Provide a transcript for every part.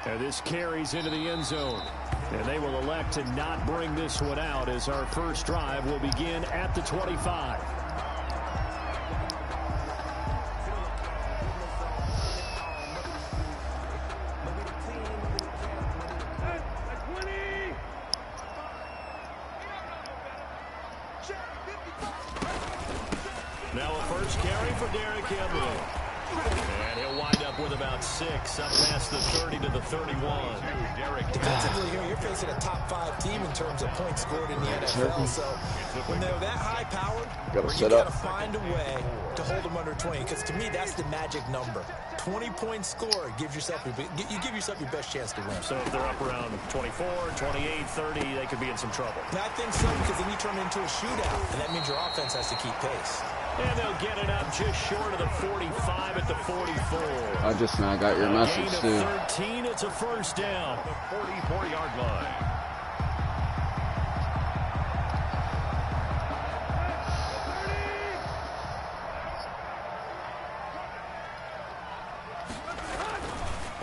And this carries into the end zone. And they will elect to not bring this one out as our first drive will begin at the 25. Now a first carry for Derrick Henry. And he'll wind up with about 6 up past the 30 to the 31. Defensively here, you're facing a top 5 team in terms of points scored in the NFL. So when they're that high powered, you got to find a way to hold them under 20. Because to me, that's the magic number. 20 points scored gives yourself you give yourself your best chance to win. So if they're up around 24, 28, 30, they could be in some trouble. I think so, because then you turn it into a shootout, and that means your offense has to keep pace. And they'll get it up just short of the 45 at the 44. I just now got your message, too. 13, it's a first down. The 44-yard line.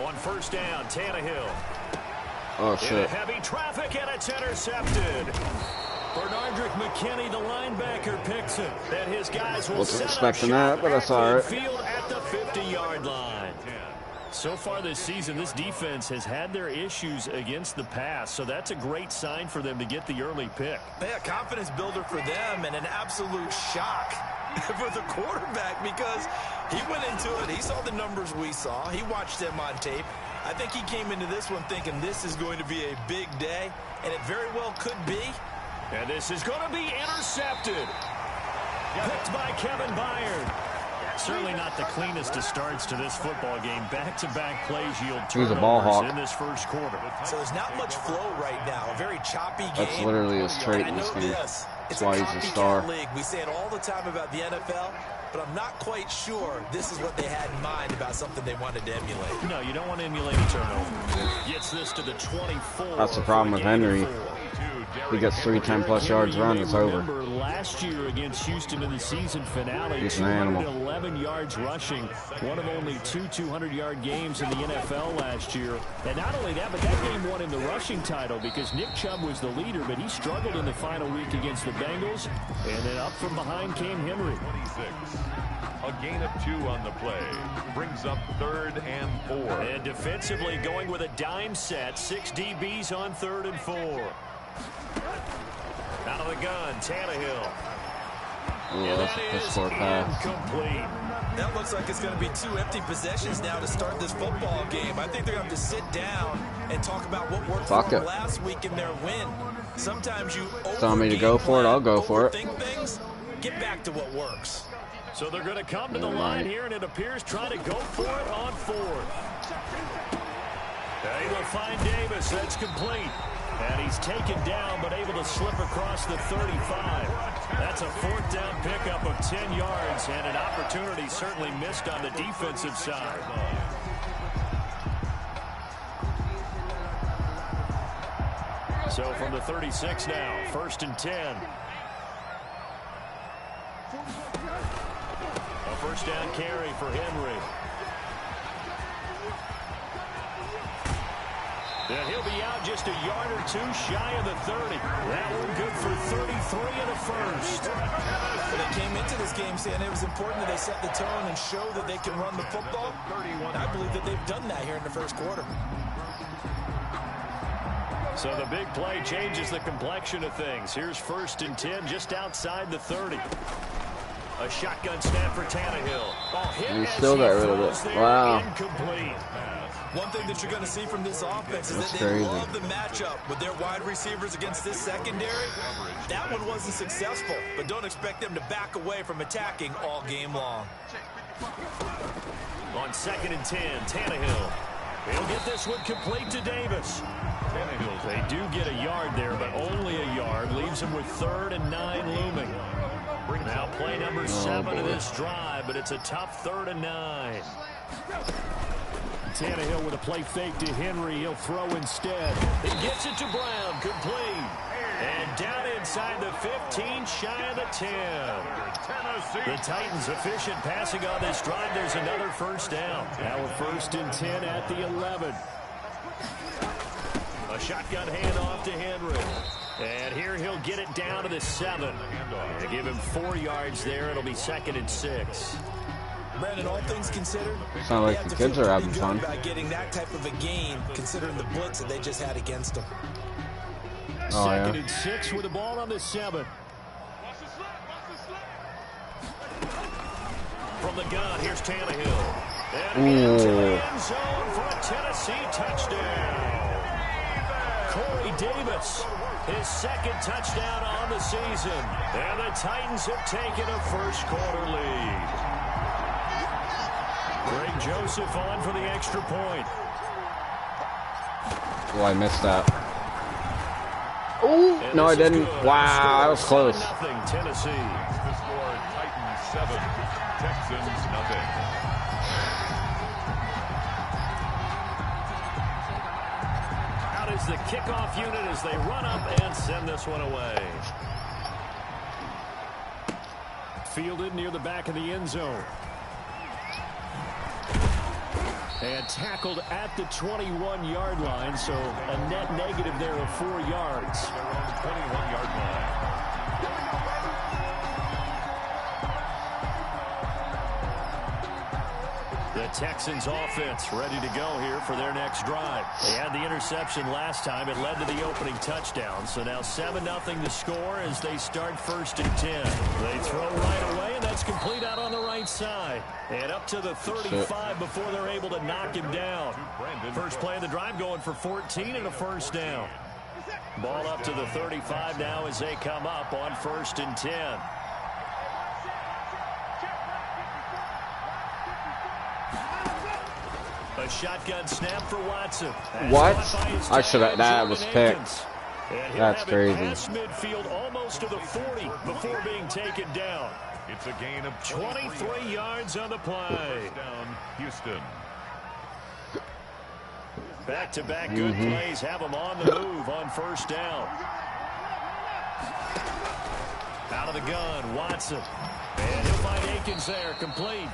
On first down, Tannehill. Oh, shit. Heavy traffic, and it's intercepted. Bernardrick McKinney, the linebacker, picks it. And his guys will Wasn't set expecting up that, but that's all right. Field at the 50-yard line. So far this season, this defense has had their issues against the pass, so that's a great sign for them to get the early pick. Yeah, confidence builder for them, and an absolute shock for the quarterback, because he went into it. He saw the numbers we saw. He watched them on tape. I think he came into this one thinking this is going to be a big day, and it very well could be. And this is going to be intercepted. Picked by Kevin Byard. Certainly not the cleanest of starts to this football game. Back-to-back plays yield turnovers in this first quarter. So there's not much flow right now. A very choppy game. That's literally his trait in this game. That's why he's a star. League. We say it all the time about the NFL, but I'm not quite sure this is what they had in mind about something they wanted to emulate. No, you don't want to emulate a turnover. Gets this to the 24. That's the problem with Henry. He gets 3 10-plus yards run, it's over. Last year against Houston in the season finale, he's an animal. 211 yards rushing, one of only 2 200-yard games in the NFL last year. And not only that, but that game won him the rushing title because Nick Chubb was the leader, but he struggled in the final week against the Bengals. And then up from behind came Henry. 26. A gain of 2 on the play. Brings up 3rd and 4. And defensively going with a dime set. 6 DBs on 3rd and 4. Out of the gun, Tannehill. Oh, that's a piss-poor pass. Incomplete. That looks like it's going to be 2 empty possessions now to start this football game. I think they're going to have to sit down and talk about what worked for them last week in their win. Sometimes you tell me to go for it, I'll go for it. Things, get back to what works. So they're going to come to the line here, and it appears trying to go for it on 4th. They will find Davis. That's complete. And he's taken down, but able to slip across the 35. That's a 4th down pickup of 10 yards, and an opportunity certainly missed on the defensive side. So from the 36 now, 1st and 10. A first down carry for Henry. And he'll be out just a yard or 2 shy of the 30. That one good for 33 and a first. When they came into this game saying it was important that they set the tone and show that they can run the football. I believe that they've done that here in the first quarter. So the big play changes the complexion of things. Here's 1st and 10 just outside the 30. A shotgun snap for Tannehill. And he still got rid of it. Wow. Incomplete. One thing that you're going to see from this offense is that they love the matchup with their wide receivers against this secondary. That one wasn't successful, but don't expect them to back away from attacking all game long. On 2nd and 10, Tannehill. He'll get this one complete to Davis. They do get a yard there, but only a yard. Leaves him with 3rd and 9 looming. Now play number 7 of this drive, but it's a tough 3rd and 9. Tannehill with a play fake to Henry. He'll throw instead. He gets it to Brown. Complete. And down inside the 15, shy of the 10. The Titans efficient passing on this drive. There's another first down. Now a 1st and 10 at the 11. shotgun handoff to Henry. And here he'll get it down to the 7. To give him 4 yards there, it'll be 2nd and 6. Brandon, all things considered, it's not like the kids are having fun about getting that type of a game, considering the blitz that they just had against them. Oh, 2nd and 6 with the ball on the 7. From the gun, here's Tannehill. And into the end zone for a Tennessee touchdown. Corey Davis, his 2nd touchdown on the season. And the Titans have taken a first-quarter lead. Greg Joseph on for the extra point. Oh, I missed that. Oh, no, I didn't. Wow, that was close. Tennessee. The score, Titans 7, Texans nothing. Out is the kickoff unit as they run up and send this one away. Fielded near the back of the end zone. And tackled at the 21-yard line, so a net negative there of 4 yards. Their own 21-yard line. The Texans offense ready to go here for their next drive. They had the interception last time. It led to the opening touchdown. So now 7-0 the score as they start 1st and 10. They throw right away, and that's complete out on the right side. And up to the 35 before they're able to knock him down. First play of the drive going for 14 and a first down. Ball up to the 35 now as they come up on 1st and 10. A shotgun snap for Watson. What? I should have. That was picked. That's crazy. Pass midfield almost to the 40 before being taken down. It's a gain of 23 yards on the play. First down, Houston. Back-to-back good plays have them on the move on 1st down. Out of the gun, Watson. And he'll find Akins there, complete.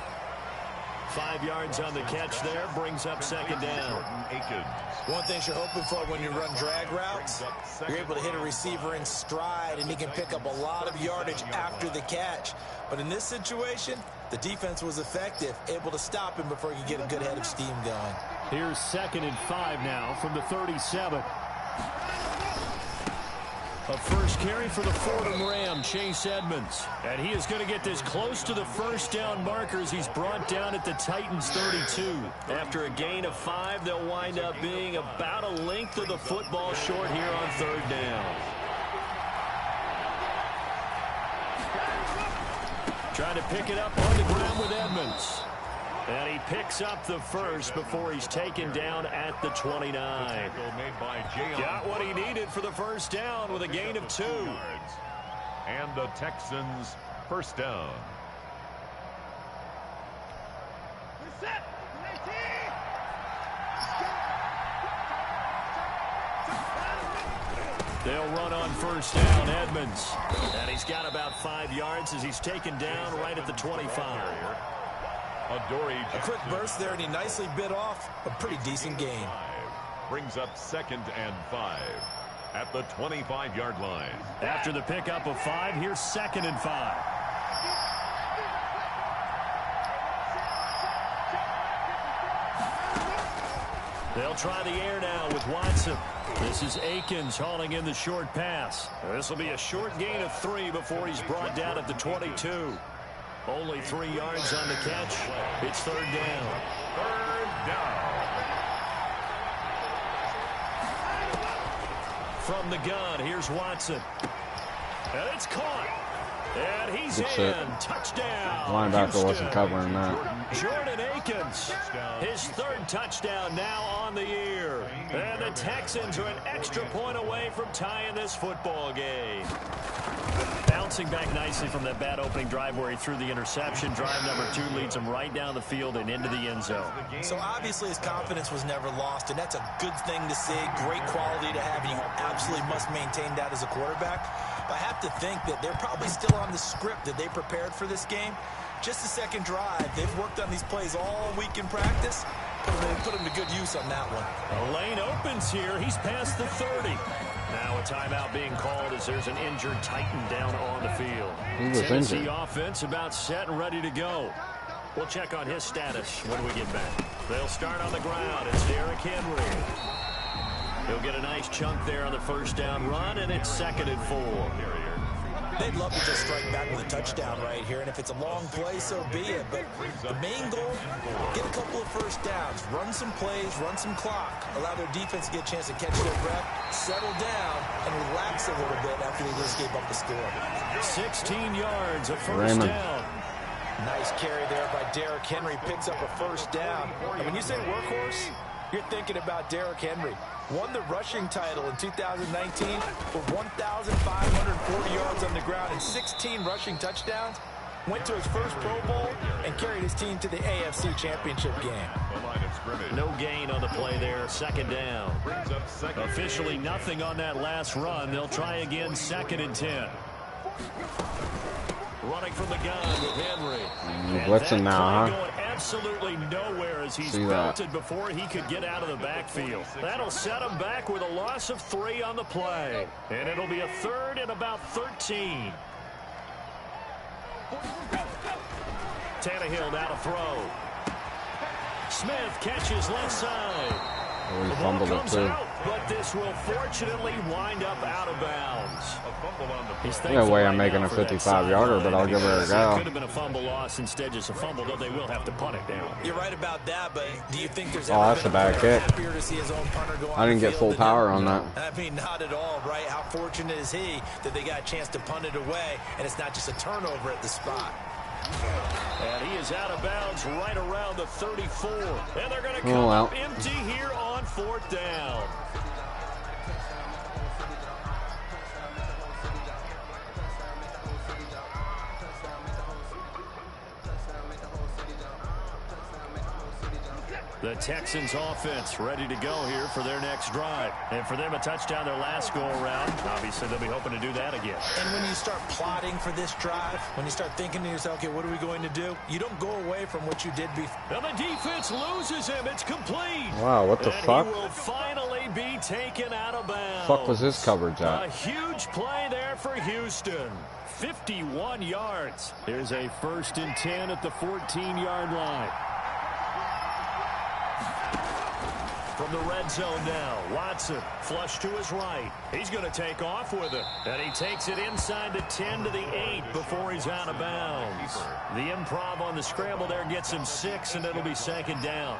5 yards on the catch there, brings up 2nd down. One thing you're hoping for when you run drag routes, you're able to hit a receiver in stride, and he can pick up a lot of yardage after the catch. But in this situation, the defense was effective, able to stop him before he could get a good head of steam going. Here's 2nd and 5 now from the 37. A first carry for the Fordham Ram, Chase Edmonds. And he is going to get this close to the first down markers. He's brought down at the Titans 32. After a gain of 5, they'll wind up being about a length of the football short here on 3rd down. Trying to pick it up on the ground with Edmonds. And he picks up the first before he's taken down at the 29. Got what he needed for the first down with a gain of 2. And the Texans first down. They'll run on 1st down, Edmonds. And he's got about 5 yards as he's taken down right at the 25. A quick burst there, and he nicely bit off a pretty decent gain. Brings up 2nd and 5 at the 25-yard line. After the pickup of 5, here's 2nd and 5. They'll try the air now with Watson. This is Akins hauling in the short pass. This will be a short gain of 3 before he's brought down at the 22. Only 3 yards on the catch. It's 3rd down. 3rd down. From the gun, here's Watson. And it's caught. And he's Good in. shit. Touchdown. Linebacker wasn't covering that. Jordan Akins, his 3rd touchdown now on the year. And the Texans are an extra point away from tying this football game. Bouncing back nicely from that bad opening drive where he threw the interception. Drive number 2 leads him right down the field and into the end zone. So obviously his confidence was never lost, and that's a good thing to see. Great quality to have, and you absolutely must maintain that as a quarterback. But I have to think that they're probably still on the script that they prepared for this game. Just the 2nd drive. They've worked on these plays all week in practice. put him to good use on that one. The lane opens here. He's past the 30. Now a timeout being called as there's an injured Titan down on the field. Tennessee offense about set and ready to go. We'll check on his status when we get back. They'll start on the ground. It's Derrick Henry. He'll get a nice chunk there on the first down run, and it's 2nd and 4. They'd love to just strike back with a touchdown right here, and if it's a long play, so be it. But the main goal, get a couple of first downs, run some plays, run some clock, allow their defense to get a chance to catch their breath, settle down, and relax a little bit after they just gave up the score. 16 yards, a first down. Nice carry there by Derrick Henry, picks up a first down. And when you say workhorse, you're thinking about Derrick Henry. Won the rushing title in 2019 with 1,540 yards on the ground and 16 rushing touchdowns. Went to his first Pro Bowl and carried his team to the AFC Championship game. No gain on the play there. 2nd down. Officially nothing on that last run. They'll try again. 2nd and 10. Running from the gun with Henry. Blitzing now, huh? Going absolutely nowhere as he's belted before he could get out of the backfield. That'll set him back with a loss of 3 on the play. And it'll be a 3rd and about 13. Tannehill now to throw. Smith catches left side. Oh, he fumbled it too. But this will fortunately wind up out of bounds. No way I'm making a 55-yarder, but I'll give it a go. It could have been a fumble loss, instead just a fumble, though they will have to punt it down. You're right about that, but do you think there's that's a bad kick. To see his own punter go I didn't get full power on that. I mean, not at all, right? How fortunate is he that they got a chance to punt it away, and it's not just a turnover at the spot. And he is out of bounds right around the 34. And they're going to come up empty here on 4th down. The Texans offense ready to go here for their next drive. And for them, a touchdown their last go-around. Obviously, they'll be hoping to do that again. And when you start plotting for this drive, when you start thinking to yourself, okay, what are we going to do? You don't go away from what you did before. And the defense loses him. It's complete. Wow, what the fuck? He will finally be taken out of bounds. Fuck was his coverage at? A huge play there for Houston. 51 yards. Here's a 1st and 10 at the 14-yard line. From the red zone now, Watson flush to his right. He's going to take off with it. And he takes it inside the 10 to the 8 before he's out of bounds. The improv on the scramble there gets him 6, and it'll be 2nd down.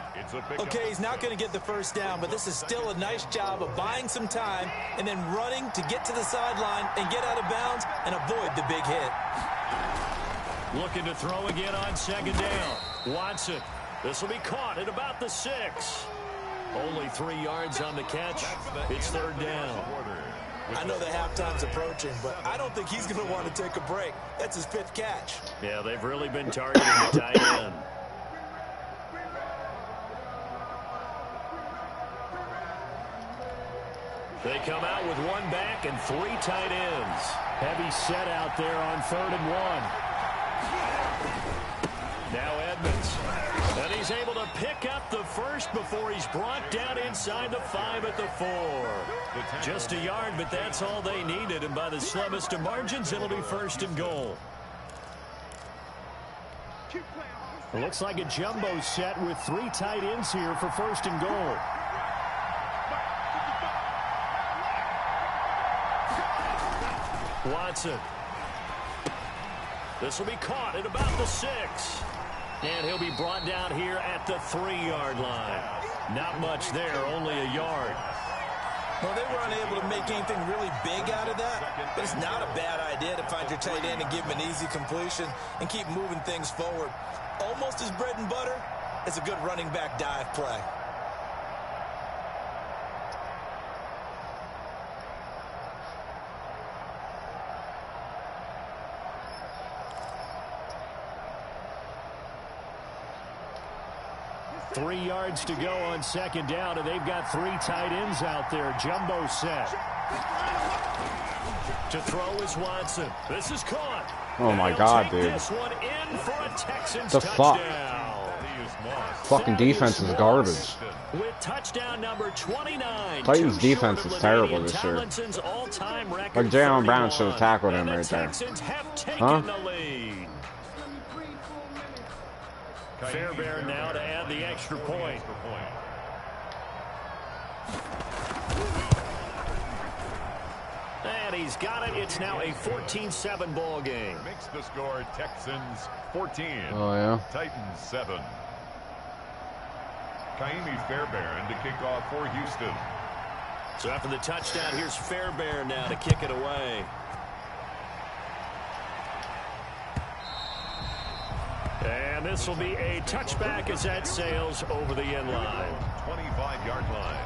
Okay, he's not going to get the first down, but this is still a nice job of buying some time and then running to get to the sideline and get out of bounds and avoid the big hit. Looking to throw again on 2nd down. Watson. This will be caught at about the 6. Only 3 yards on the catch. It's 3rd down. I know the halftime's approaching, but I don't think he's going to want to take a break. That's his 5th catch. Yeah, they've really been targeting the tight end. They come out with 1 back and 3 tight ends. Heavy set out there on 3rd and 1. Now Edmonds. And he's able to pick up the first before he's brought down inside the 5 at the 4. Just a yard, but that's all they needed. And by the slimmest of margins, it'll be 1st and goal. It looks like a jumbo set with 3 tight ends here for 1st and goal. Watson. This will be caught at about the 6. And he'll be brought down here at the 3-yard line. Not much there, only a yard. Well, they were unable to make anything really big out of that, but it's not a bad idea to find your tight end and give him an easy completion and keep moving things forward. Almost as bread and butter as a good running back dive play. Three yards to go on 2nd down, and they've got 3 tight ends out there. Jumbo set. To throw is Watson. This is caught. Oh my God, dude. This one in for a Texans the touchdown. fuck? Fucking defense is garbage. With touchdown number 29. Titans defense is terrible this year. Like Jalen Brown should have tackled him right there. Huh? Fairbairn now to add the extra point. And he's got it. It's now a 14-7 ball game. Makes the score Texans 14. Oh, yeah. Titans 7. Kaimi Fairbairn to kick off for Houston. So after the touchdown, here's Fairbairn now to kick it away. And this will be a touchback as that sails over the end line. 25-yard line.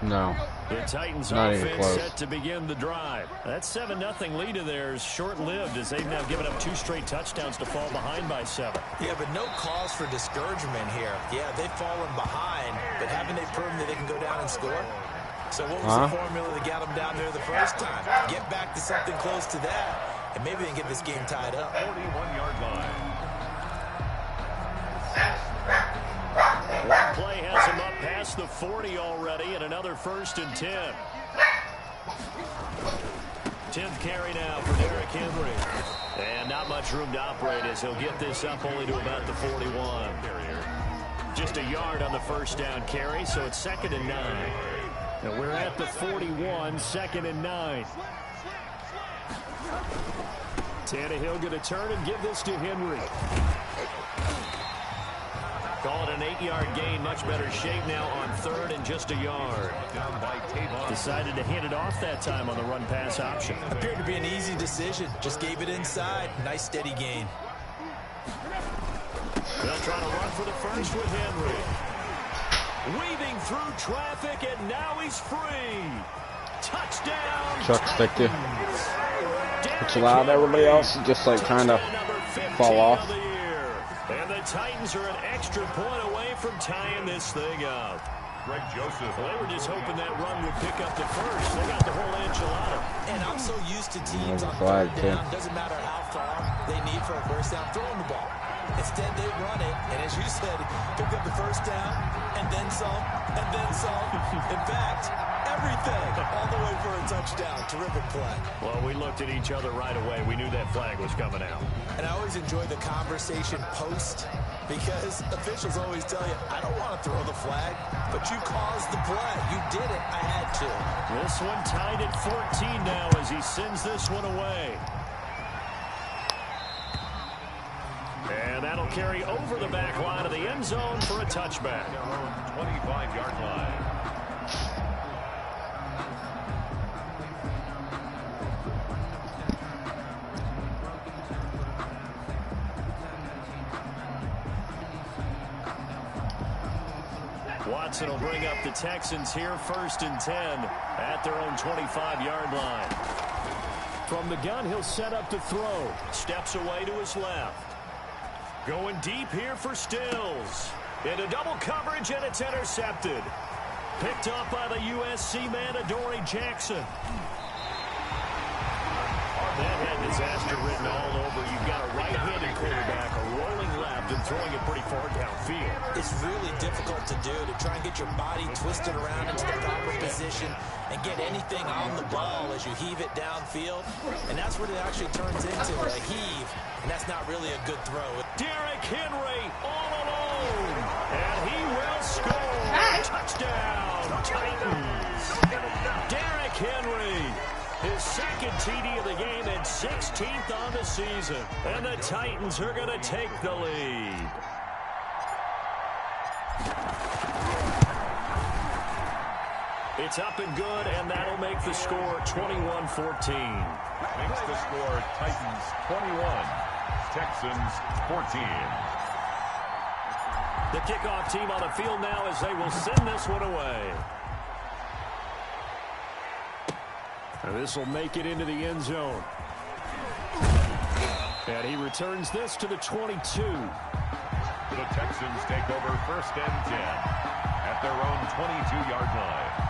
No. The Titans Not offense set to begin the drive. That 7-0 lead of theirs short-lived as they've now given up 2 straight touchdowns to fall behind by 7. Yeah, but no cause for discouragement here. Yeah, they've fallen behind, but haven't they proven that they can go down and score? So what was the formula that got them down there the first time? Get back to something close to that, and maybe they can get this game tied up. 41-yard line. One play has him up past the 40 already, and another 1st and 10. 10th carry now for Derrick Henry. And not much room to operate as he'll get this up only to about the 41. Just a yard on the first down carry, so it's 2nd and 9. And we're at the 41, 2nd and 9. Tannehill going to turn and give this to Henry. Call it an 8-yard gain. Much better shape now on 3rd and just a yard. Decided to hand it off that time on the run-pass option. Appeared to be an easy decision. Just gave it inside. Nice steady gain. They'll try to run for the first with Henry. Weaving through traffic, and now he's free. Touchdown. Chuck stick you. Which allowed everybody else to just like kind of fall off. And the Titans are an extra point away from tying this thing up. Greg Joseph. Well, they were just hoping that run would pick up the first. They got the whole enchilada. And I'm so used to teams on 3rd down. Doesn't matter how far they need for a first down, throwing the ball. Instead, they run it, and as you said, pick up the first down, and then some, and then some. In fact, everything all the way for a touchdown. Terrific play. Well, we looked at each other right away. We knew that flag was coming out. And I always enjoy the conversation post because officials always tell you, I don't want to throw the flag, but you caused the play. You did it. I had to. This one tied at 14 now as he sends this one away. And that'll carry over the back line of the end zone for a touchback. 25-yard line. Watson will bring up the Texans here, 1st and 10 at their own 25-yard line. From the gun, he'll set up to throw. Steps away to his left. Going deep here for Stills. Into double coverage, and it's intercepted. Picked up by the USC man, Adoree Jackson. That had disaster written all over. You've got a right-handed quarterback, a rolling left, and throwing it pretty far downfield. It's really difficult to do, to try and get your body twisted around into the proper position and get anything on the ball as you heave it downfield. And that's what it actually turns into, a heave. And that's not really a good throw. Derrick Henry all alone. And he will score. Touchdown, Titans. Derrick Henry. His 2nd TD of the game and 16th on the season. And the Titans are going to take the lead. It's up and good, and that'll make the score 21-14. Makes the score Titans 21, Texans 14. The kickoff team on the field now as they will send this one away. And this will make it into the end zone. And he returns this to the 22. The Texans take over 1st and 10 at their own 22-yard line.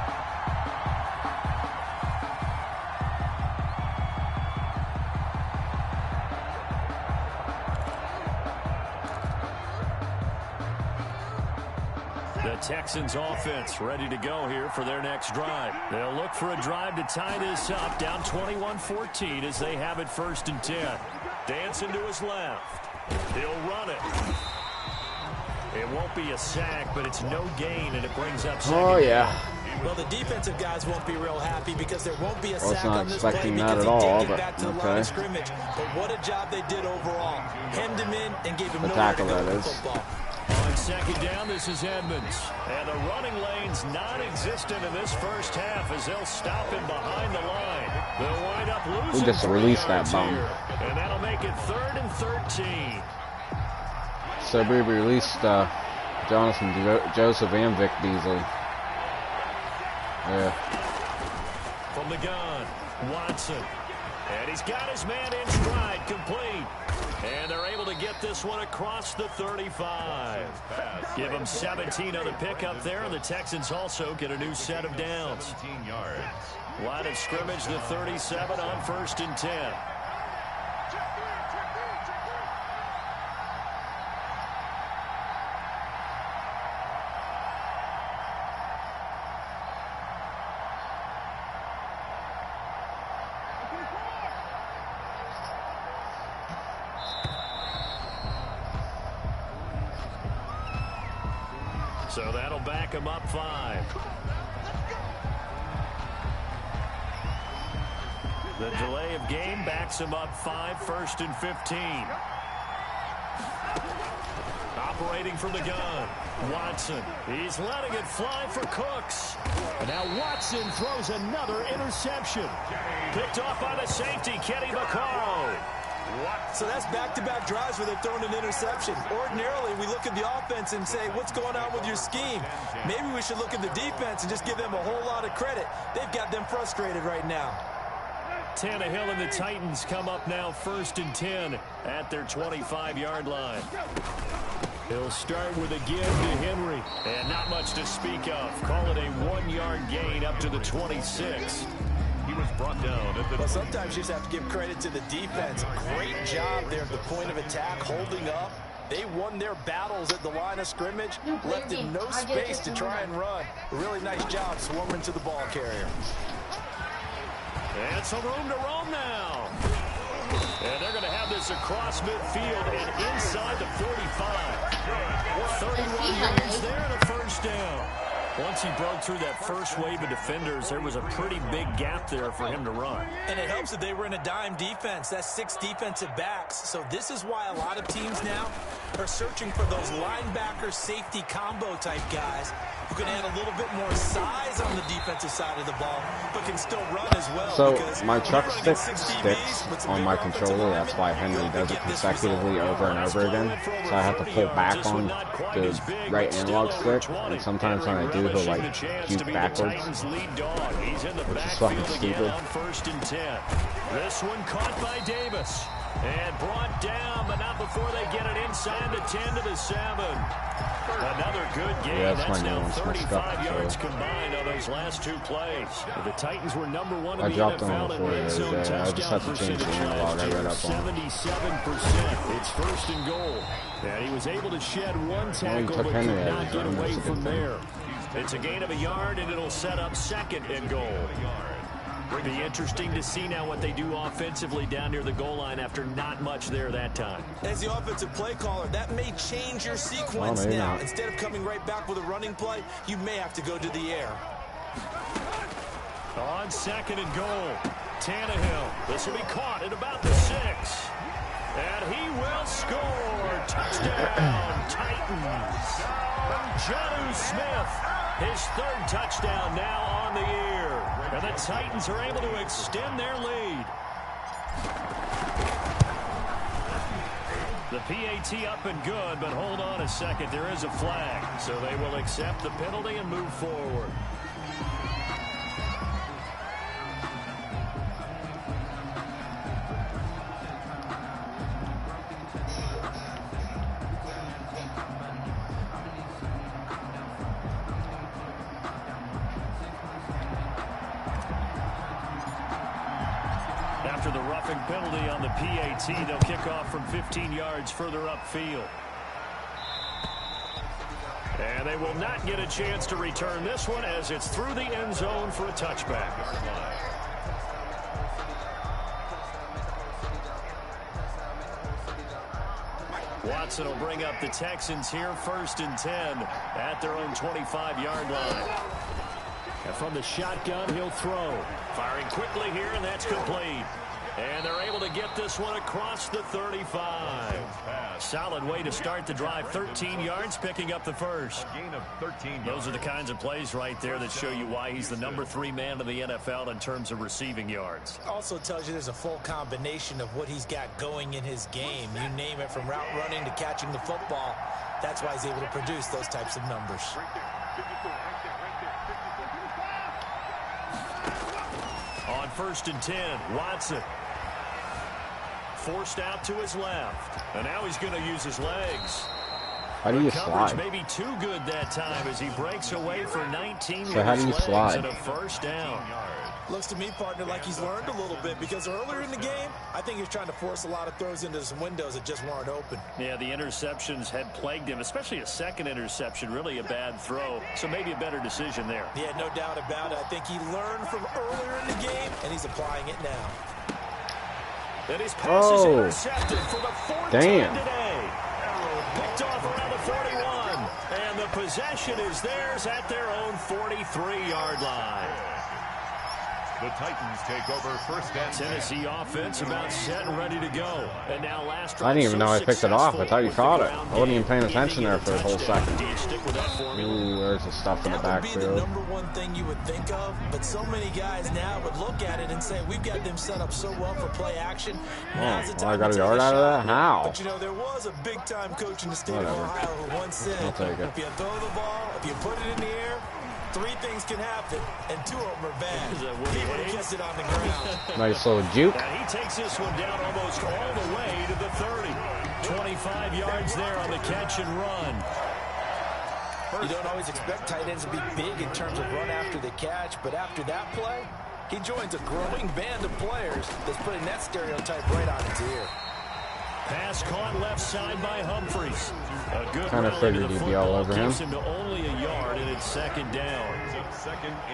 Texans offense ready to go here for their next drive. They'll look for a drive to tie this up, down 21-14 as they have it 1st and 10. Dancing to his left. He'll run it. It won't be a sack, but it's no gain, and it brings up second. Oh, yeah. Well, the defensive guys won't be real happy because there won't be a sack not on this play expecting because that at he all, did get but back to the line of scrimmage. But what a job they did overall. Hemmed him in and gave him nowhere to go with the football. On 2nd down, this is Edmonds. And the running lane's non-existent in this first half as they'll stop him behind the line. They'll wind up losing. We just released that bum. And that'll make it 3rd and 13. So we released Jonathan Joseph and Vic Beasley. Yeah. From the gun, Watson. And he's got his man in stride, complete. And they're able to get this one across the 35. Give them 17 on the pickup there, and the Texans also get a new set of downs. Line of scrimmage, the 37 on 1st and 10. So that'll back him up 5. The delay of game backs him up 5, 1st and 15. Operating from the gun, Watson. He's letting it fly for Cooks. And now Watson throws another interception. Picked off by the safety, Kenny Vaccaro. So that's back-to-back drives where they're throwing an interception. Ordinarily, we look at the offense and say, what's going on with your scheme? Maybe we should look at the defense and just give them a whole lot of credit. They've got them frustrated right now. Tannehill and the Titans come up now 1st and 10 at their 25-yard line. He'll start with a give to Henry. And not much to speak of. Call it a 1-yard gain up to the 26. He was brought down at the... Well, sometimes you just have to give credit to the defense. Great job there at the point of attack, holding up. They won their battles at the line of scrimmage, left in no space to try and run. A really nice job swarming to the ball carrier. And some room to roam now. And they're going to have this across midfield and inside the 45. 31 yards there and a 1st down. Once he broke through that first wave of defenders, there was a pretty big gap there for him to run. And it helps that they were in a dime defense. That's 6 defensive backs. So this is why a lot of teams now are searching for those linebacker safety combo type guys who can add a little bit more size on the defensive side of the ball, but can still run as well. So my truck stick sticks on my controller. That's why Henry does it consecutively over and over again. So I have to pull back on the right analog stick, and sometimes when I do, he'll like juke backwards, which is fucking stupid. 1st and 10. This one caught by Davis and brought down, but not before they get it inside the 10 to the 7. Another good game. Yeah, that's now 35 yards combined on those last 2 plays. The Titans were number 1 in the NFL in red zone touchdown percentage last year, 77%. It's 1st and goal. And he was able to shed 1 tackle, but could not get away from there. It's a gain of a yard, and it'll set up 2nd and goal. It'll be interesting to see now what they do offensively down near the goal line after not much there that time. As the offensive play caller, that may change your sequence now. Instead of coming right back with a running play, you may have to go to the air. On 2nd and goal, Tannehill. This will be caught at about the 6. And he will score. Touchdown, Titans. Jonnu Smith, his 3rd touchdown now on the year. And the Titans are able to extend their lead. The PAT up and good, but hold on a second. There is a flag. So they will accept the penalty and move forward. After the roughing penalty on the PAT, they'll kick off from 15 yards further upfield. And And they will not get a chance to return this one as it's through the end zone for a touchback. Watson will bring up the Texans here, 1st and 10 at their own 25-yard line. And from the shotgun, he'll throw. Firing quickly here, and that's complete. And they're able to get this one across the 35. Solid way to start the drive. 13 yards, picking up the first. Gain of 13. Those are the kinds of plays right there that show you why he's the number 3 man in the NFL in terms of receiving yards. Also tells you there's a full combination of what he's got going in his game. You name it, from route running to catching the football. That's why he's able to produce those types of numbers. On 1st and 10, Watson. Forced out to his left. And now he's going to use his legs. How do you coverage slide? Maybe too good that time as he breaks away for 19 So how do you slide? and a first down. Looks to me, partner, like he's learned a little bit, because earlier in the game, I think he was trying to force a lot of throws into some windows that just weren't open. Yeah, the interceptions had plagued him, especially a second interception, really a bad throw. So maybe a better decision there. Yeah, no doubt about it. I think he learned from earlier in the game, and he's applying it now. And his pass is intercepted for the 4th time today. Picked off around the 41. And the possession is theirs at their own 43-yard line. The Titans take over 1st and 10. Tennessee offense about set and ready to go. And now last I didn't even know I picked it off. I thought you caught it. I wasn't even paying attention there for a whole second. Do you stick with that formula? Ooh, there's the stuff in the That would be the backfield. number one thing you would think of, but so many guys now would look at it and say, we've got them set up so well for play action. Now's the time I got to a take yard out of shot. that? How? But, you know, there was a big-time coach in the state of Ohio who once said, I'll take it. if you throw the ball, if you put it in the air, 3 things can happen, and 2 of them are bad. He would have kept it on the ground. Nice little juke. And he takes this one down almost all the way to the 30. 25 yards there on the catch and run. You don't always expect tight ends to be big in terms of run after the catch, but after that play, he joins a growing band of players that's putting that stereotype right on its ear. Pass caught left side by Humphries. A good Kind of figured he'd be all over him. Keeps him to only a yard, and it's 2nd down.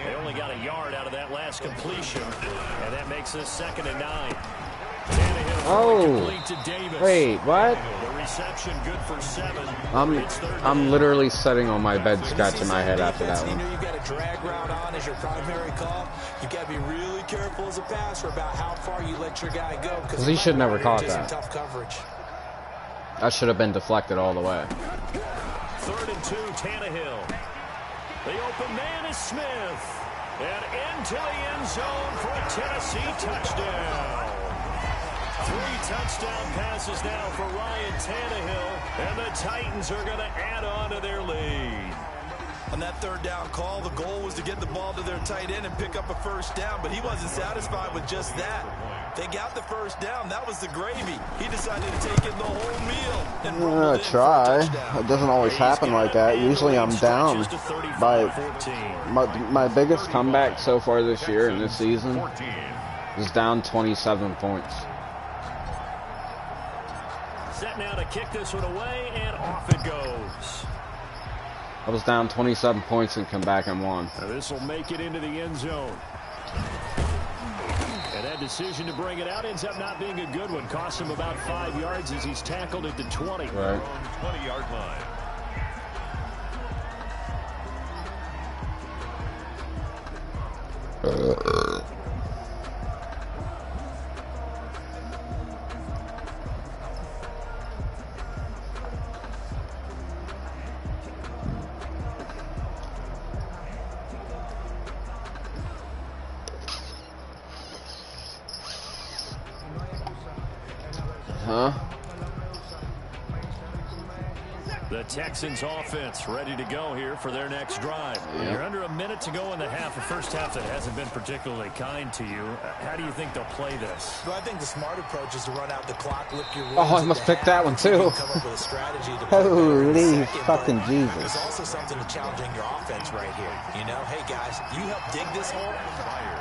They only got a yard out of that last completion, and that makes this 2nd and 9. Oh, to Davis. wait, what? The reception good for 7. I'm literally sitting on my bed scratching my head after that one. You know you've got a drag route on as your primary call. You've got to be really careful as a passer about how far you let your guy go. Because he should never caught that. Tough coverage. That should have been deflected all the way. 3rd and 2, Tannehill. The open man is Smith. And into the end zone for a Tennessee touchdown. 3 touchdown passes now for Ryan Tannehill. And the Titans are going to add on to their lead. On that 3rd down call, the goal was to get the ball to their tight end and pick up a 1st down, but he wasn't satisfied with just that. They got the 1st down. That was the gravy. He decided to take in the whole meal. And I'm gonna try. It doesn't always happen like that. Usually I'm down by my biggest comeback so far this year and this season is down 27 points. Set now to kick this one away, and off it goes. I was down 27 points and come back and won. Now this will make it into the end zone. And that decision to bring it out ends up not being a good one. Cost him about 5 yards as he's tackled at the 20. Right. 20-yard line. Huh? The Texans offense ready to go here for their next drive. Yeah. You're under a minute to go in the half. The first half that hasn't been particularly kind to you. How do you think they'll play this? Well, I think the smart approach is to run out the clock, lift your Oh, I must pick that one too. Holy fucking Jesus. There's also something to challenging your offense right here. You know, hey guys, you help dig this hole.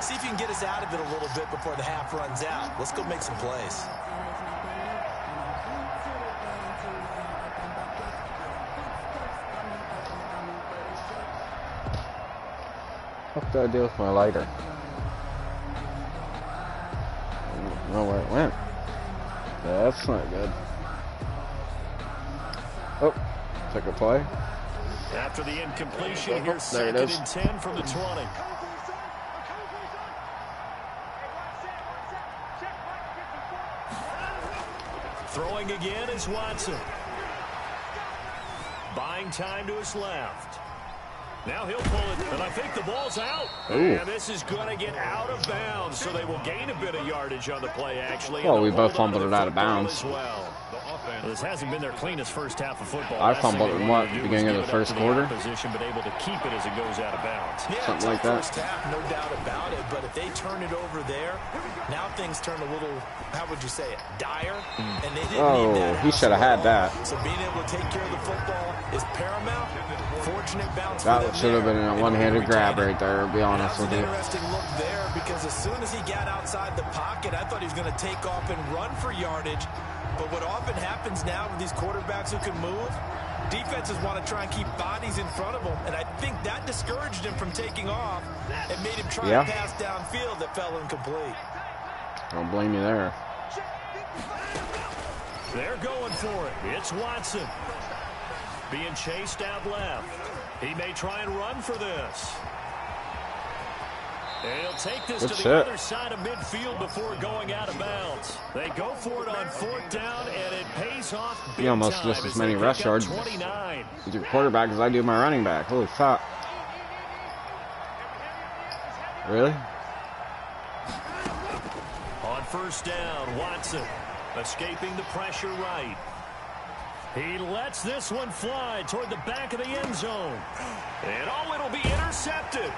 See if you can get us out of it a little bit before the half runs out. Let's go make some plays. What did I do with my lighter? I don't know where it went. Yeah, that's not good. Oh, took a play. After the incompletion, here's there second it is. and 10 from the 20. Throwing again is Watson. Buying time to his left. Now he'll pull it, and I think the ball's out. Ooh. And this is going to get out of bounds, so they will gain a bit of yardage on the play, actually. Well, we both fumbled it out of bounds. Well, this hasn't been their cleanest first half of football. I fumbled it in what, beginning of the first quarter? Position, but able to keep it as it goes out of bounds. Yeah, something like that. First half, no doubt about it. But if they turn it over there, now things turn a little, how would you say it, dire. And they didn't need that. He should have had that. So being able to take care of the football is paramount. Fortunate bounce for That them should have been a one-handed grab right there, to be honest with an you. interesting look there because as soon as he got outside the pocket, I thought he was going to take off and run for yardage. But what often happens now with these quarterbacks who can move, defenses want to try and keep bodies in front of them, and I think that discouraged him from taking off and made him try to pass downfield that fell incomplete. Don't blame you there. They're going for it. It's Watson. Being chased out left. He may try and run for this. And he'll take this to the other side of midfield before going out of bounds. They go for it on fourth down, and it pays off big You almost time just as many rush yards 29. with your quarterback as I do my running back. Holy fuck. Really? On first down, Watson escaping the pressure right. He lets this one fly toward the back of the end zone. And it'll be intercepted.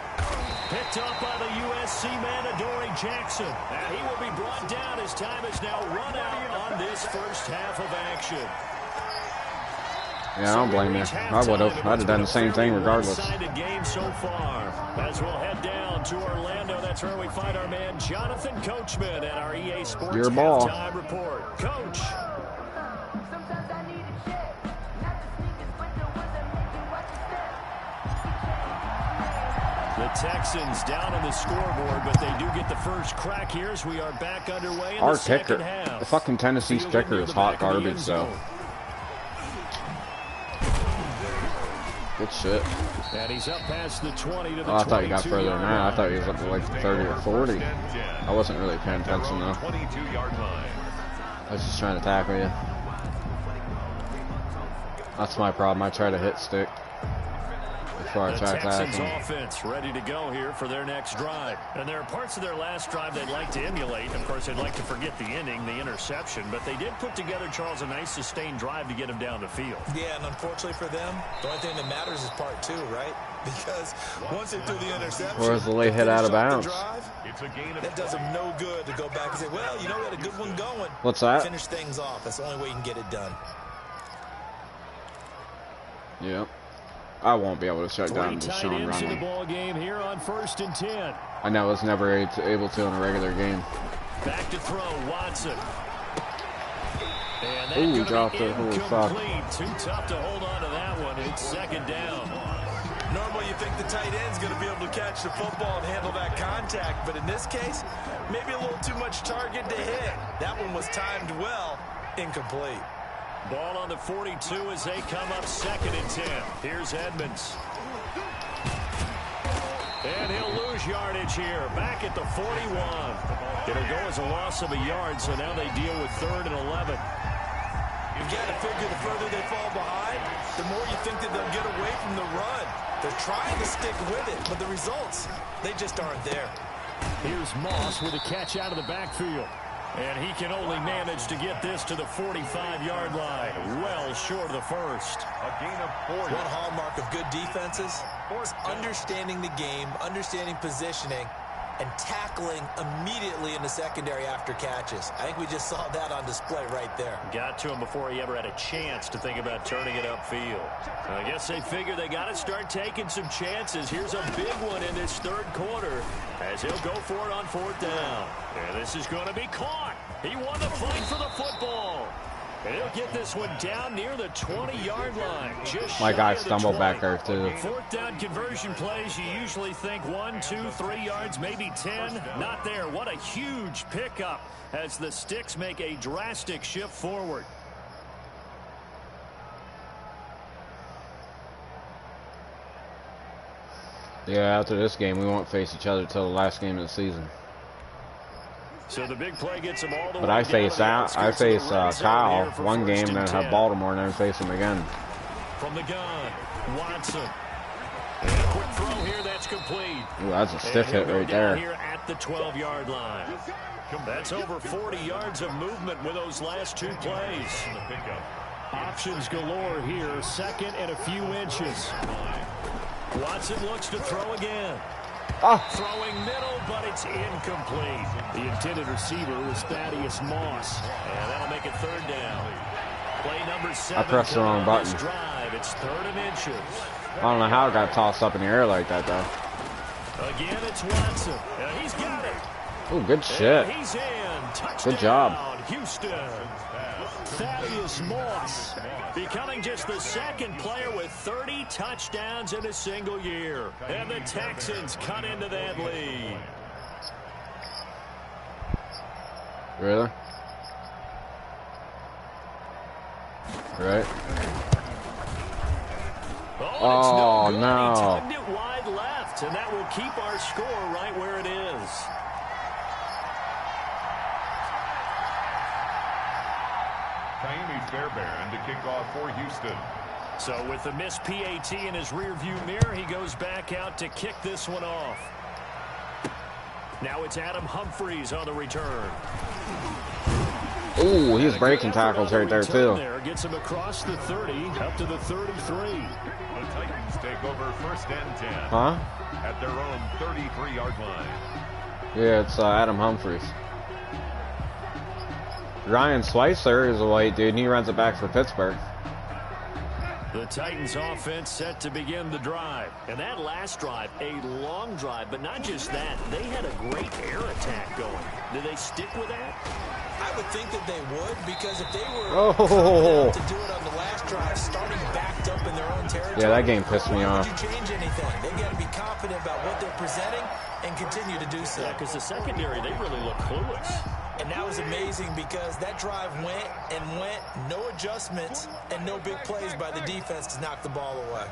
Picked up by the USC man, Adoree Jackson. And he will be brought down as time is now run out on this first half of action. Yeah, I don't blame you. I would have. I'd have done the same thing regardless. Game so far. As we'll head down to Orlando, that's where we find our man Jonathan Coachman at our EA Sports Your ball. halftime report. Coach. The Texans down on the scoreboard, but they do get the first crack here as we are back underway in Our the second kicker, half. the fucking Tennessee's kicker is hot garbage, though. Good shit. And he's up past the 20 to the 22. I thought he got further than that. I thought he was up to like 30 or 40. I wasn't really paying attention, though. 22-yard line. I was just trying to tackle you. That's my problem. I try to hit stick before I try to tackle. Texans offense ready to go here for their next drive. And there are parts of their last drive they'd like to emulate. Of course, they'd like to forget the ending, the interception. But they did put together, Charles, a nice sustained drive to get him down the field. Yeah, and unfortunately for them, the only thing that matters is part two, right? Because once they threw the interception, or is the late hit out of bounds? It's a gain of that does them no good to go back and say, well, you know, we had a good one going. What's that? Finish things off. That's the only way you can get it done. Yep. I won't be able to shut down Deshaun running. running. Ball game here on 1st and 10. I know I was never able to in a regular game. Back to throw, Watson. Ooh, dropped it. Holy fuck. Too tough to hold on to that one. It's second down. Normally you think the tight end's going to be able to catch the football and handle that contact, but in this case, maybe a little too much target to hit. That one was timed well, incomplete. Ball on the 42 as they come up 2nd and 10. Here's Edmonds. And he'll lose yardage here. Back at the 41. It'll go as a loss of a yard, so now they deal with 3rd and 11. You've got to figure the further they fall behind, the more you think that they'll get away from the run. They're trying to stick with it, but the results, they just aren't there. Here's Moss with a catch out of the backfield. And he can only manage to get this to the 45-yard line. Well short of the first. A gain of 4. One hallmark of good defenses is understanding the game, understanding positioning, and tackling immediately in the secondary after catches. I think we just saw that on display right there. Got to him before he ever had a chance to think about turning it upfield. I guess they figure they got to start taking some chances. Here's a big one in this 3rd quarter as he'll go for it on 4th down. And this is going to be caught. He won the fight for the football. And he'll get this one down near the 20-yard line. My guy stumbled back there, too. Fourth down conversion plays, you usually think 1, 2, 3 yards, maybe 10. Not there. What a huge pickup as the Sticks make a drastic shift forward. Yeah, after this game, we won't face each other till the last game of the season. So the big play gets them all the But way I face Kyle one game, and then have Baltimore, and then face him again. From the gun, Watson. And a quick throw here, that's complete. Ooh, that's a stiff hit right there. Here at the 12-yard line. That's over 40 yards of movement with those last two plays. Options galore here, second and a few inches. Watson looks to throw again. Throwing middle, but it's incomplete. The intended receiver was Thaddeus Moss. And that'll make it third down. Play number 7. I pressed the wrong button. Drive. It's 3rd and inches. I don't know how it got tossed up in the air like that, though. Again, it's Watson. He's got it. Ooh, good shit. And he's in. Touchdown, good job. Houston. Thaddeus Moss becoming just the second player with 30 touchdowns in a single year. And the Texans cut into that lead. Really? Right. Oh, no. He tugged it wide left, and that will keep our score right where it is. Fairbairn to kick off for Houston. So with the missed PAT in his rearview mirror, he goes back out to kick this one off. Now it's Adam Humphries on the return. Ooh, he's breaking tackles right there, too. There gets him across the 30, up to the 33. The Titans take over 1st and 10. Huh? At their own 33-yard line. Yeah, it's Adam Humphries. Ryan Slicer is a white dude, and he runs it back for Pittsburgh. The Titans offense set to begin the drive. And that last drive, a long drive, but not just that. They had a great air attack going. Do they stick with that? I would think that they would, because if they were to do it on the last drive, starting backed up in their own territory. Yeah, that game pissed me off. Why would you change anything? They got to be confident about what they're presenting and continue to do so. Yeah, because the secondary, they really look clueless. And that was amazing because that drive went and went, no adjustments and no big plays by the defense to knock the ball away.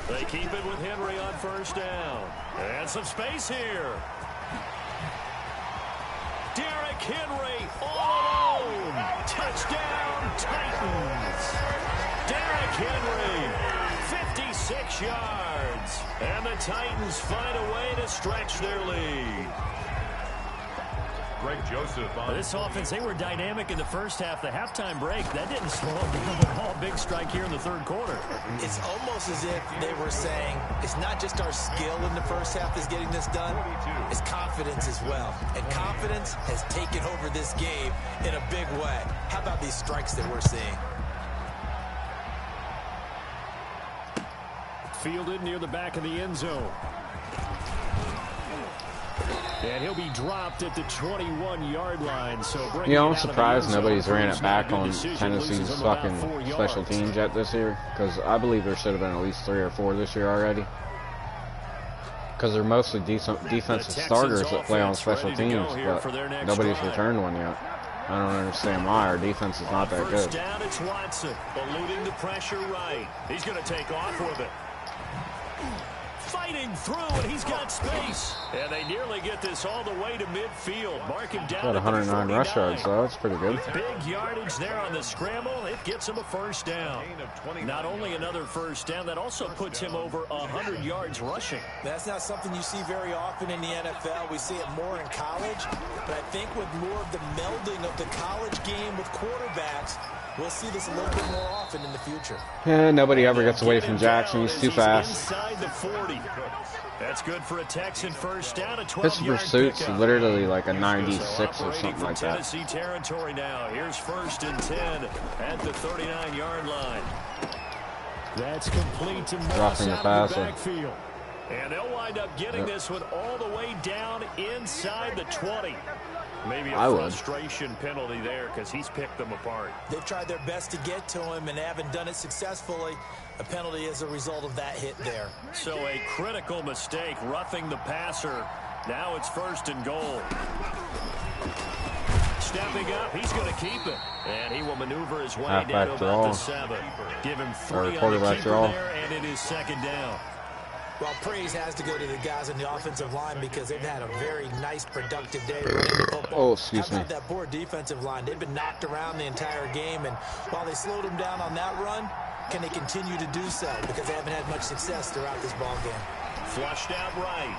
They keep it with Henry on 1st down. And some space here. Derrick Henry all alone. Touchdown, Titans. Derrick Henry, 56 yards. And the Titans find a way to stretch their lead. Greg Joseph on this offense, they were dynamic in the first half. The halftime break, that didn't slow them down at all. Big strike here in the 3rd quarter. It's almost as if they were saying, it's not just our skill in the first half that's getting this done, it's confidence as well. And confidence has taken over this game in a big way. How about these strikes that we're seeing? Fielded near the back of the end zone. And he'll be dropped at the 21-yard line. So you know, I'm surprised nobody's ran it back on Tennessee's fucking special teams yet this year, because I believe there should have been at least 3 or 4 this year already. Because they're mostly defensive starters that play on special teams, but nobody's returned one yet. I don't understand why. Our defense is not that good. First down, it's Watson, eluding the pressure right. He's going to take off with it. Fighting through, and he's got space. And they nearly get this all the way to midfield. Mark him down. Got 109 rush yards, so that's pretty good. Big yardage there on the scramble. It gets him a 1st down. Not only another 1st down, that also puts him over 100 yards rushing. That's not something you see very often in the NFL. We see it more in college. But I think with more of the melding of the college game with quarterbacks, we'll see this a little bit more often in the future. Yeah, nobody ever gets away from Jackson. He's too fast. Inside the 40. That's good for a Texan 1st down. A 12-yard His pursuit's literally like a 96 or something like that. Tennessee territory now. Here's 1st and 10 at the 39-yard line. That's complete to Moss Roughing the out of the passer. backfield. And they'll wind up getting this one all the way down inside the 20. Maybe a frustration penalty there because he's picked them apart. They've tried their best to get to him and haven't done it successfully. A penalty as a result of that hit there. So a critical mistake, roughing the passer. Now it's 1st and goal. Stepping up, he's going to keep it. And he will maneuver his way down to about the 7. Give him 3 on the keeper there, and it is 2nd down. Well, praise has to go to the guys on the offensive line because they've had a very nice, productive day running the football. Oh, excuse me. How about that poor defensive line? They've been knocked around the entire game, and while they slowed them down on that run, can they continue to do so? Because they haven't had much success throughout this ball game. Flushed out right.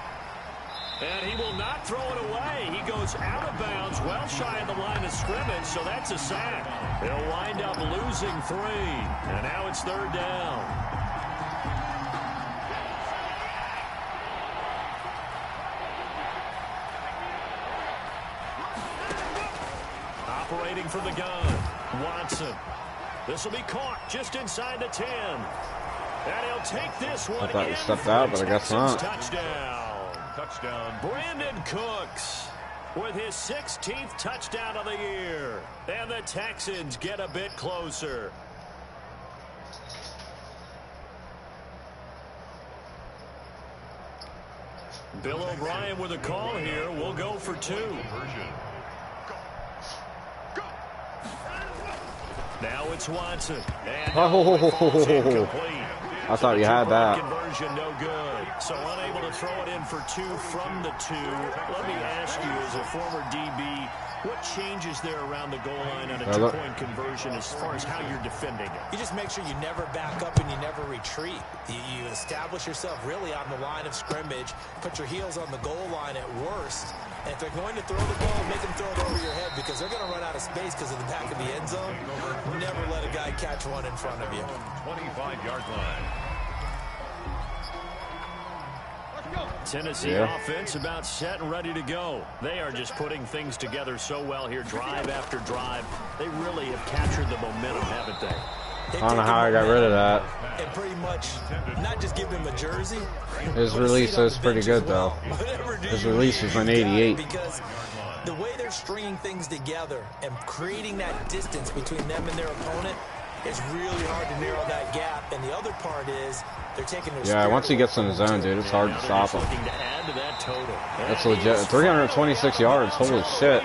And he will not throw it away. He goes out of bounds, well shy of the line of scrimmage, so that's a sack. They'll wind up losing 3. And now it's 3rd down. Operating from the gun, Watson. This will be caught just inside the 10. And he'll take this one. I thought you stepped out, but I guess not. Touchdown. Brandon Cooks with his 16th touchdown of the year. And the Texans get a bit closer. Bill O'Brien with a call here. We'll go for 2. Now it's Watson. And I thought you had that. Conversion no good. So unable to throw it in for 2 from the 2. Let me ask you, as a former DB, what changes there around the goal line on a 2-point conversion as far as how you're defending it? You just make sure you never back up and you never retreat. You establish yourself really on the line of scrimmage, put your heels on the goal line at worst. And if they're going to throw the ball, make them throw it over your head because they're going to run out of space because of the back of the end zone. Never let a guy catch one in front of you. 25-yard line. Tennessee offense about set and ready to go. They are just putting things together so well here, drive after drive. They really have captured the momentum, haven't they? I don't know how I got rid of that. And pretty much not just give him a jersey. His release is pretty good, though. His release is an 88. Because the way they're stringing things together and creating that distance between them and their opponent, it's really hard to narrow that gap. And the other part is they're taking their once he gets in the zone, dude, it's hard to stop him. That's legit. 326 yards. Holy shit.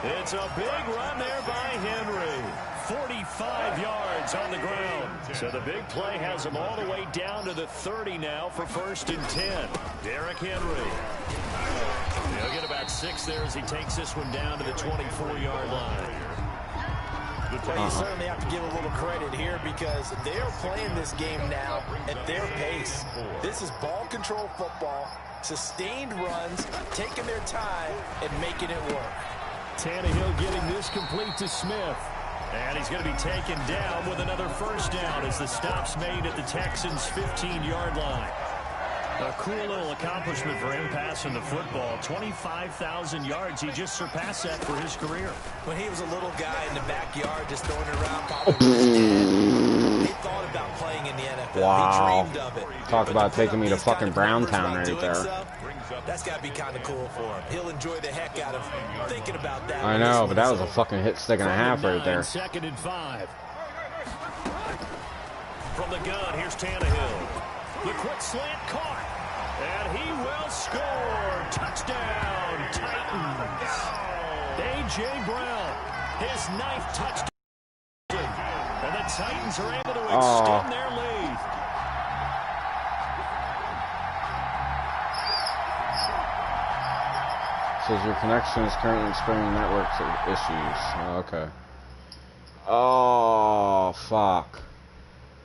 It's a big run there by Henry. 45 yards on the ground. So the big play has him all the way down to the 30 now for 1st and 10. Derrick Henry. He'll get about 6 there as he takes this one down to the 24-yard line. Well, you certainly have to give a little credit here because they're playing this game now at their pace. This is ball control football, sustained runs, taking their time, and making it work. Tannehill getting this complete to Smith. And he's going to be taken down with another 1st down as the stop's made at the Texans' 15-yard line. A cool little accomplishment for him passing the football. 25,000 yards. He just surpassed that for his career. When he was a little guy in the backyard just throwing it around, probably he thought about playing in the NFL. Wow. He dreamed of it. Talk about taking me to fucking Browntown right there. That's got to be kind of cool for him. He'll enjoy the heck out of thinking about that. I know, but that was a fucking hit stick and a half right there. 2nd and 5. From the gun, here's Tannehill. The quick slant caught. And he will score. Touchdown, Titans. A.J. Brown, his 9th touchdown. And the Titans are able to extend their lead. Says your connection is currently experiencing network issues. Oh, okay. Oh, fuck.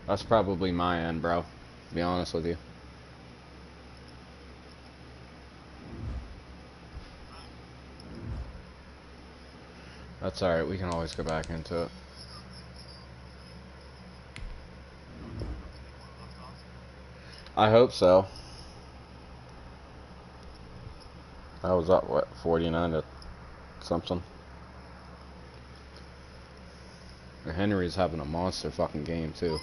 That's probably my end, bro. To be honest with you. That's alright, we can always go back into it. I hope so. I was up, what, 49 to something? And Henry's having a monster fucking game, too.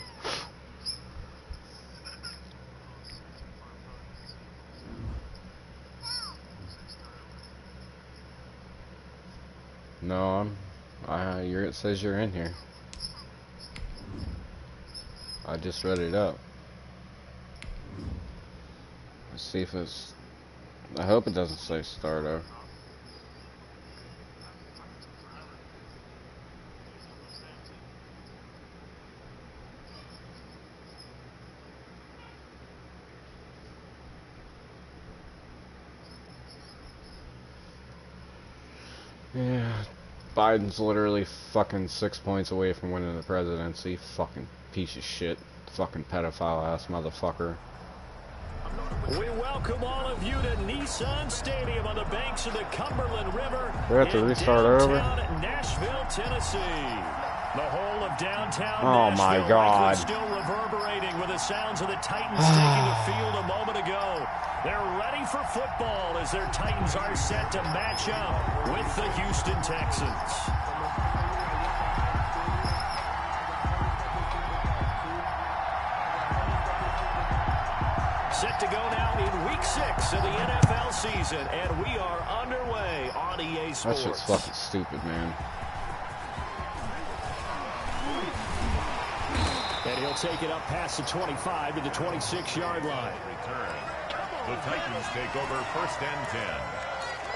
No, it says you're in here. I just read it up. Let's see if it's... I hope it doesn't say start over. Yeah, Biden's literally fucking 6 points away from winning the presidency. Fucking piece of shit. Fucking pedophile ass motherfucker. We welcome all of you to Nissan Stadium on the banks of the Cumberland River. We have to restart over. Nashville, Tennessee. The whole of downtown Nashville, my God, still reverberating with the sounds of the Titans taking the field a moment ago. They're ready for football as their Titans are set to match up with the Houston Texans. Set to go now in Week 6 of the NFL season, and we are underway on EA Sports. That shit's fucking stupid, man. And he'll take it up past the 25 to the 26-yard line. Return. The Titans take over 1st and 10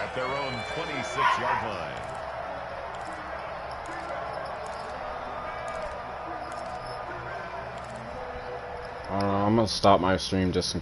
at their own 26-yard line. I don't know, I'm gonna stop my stream just in case.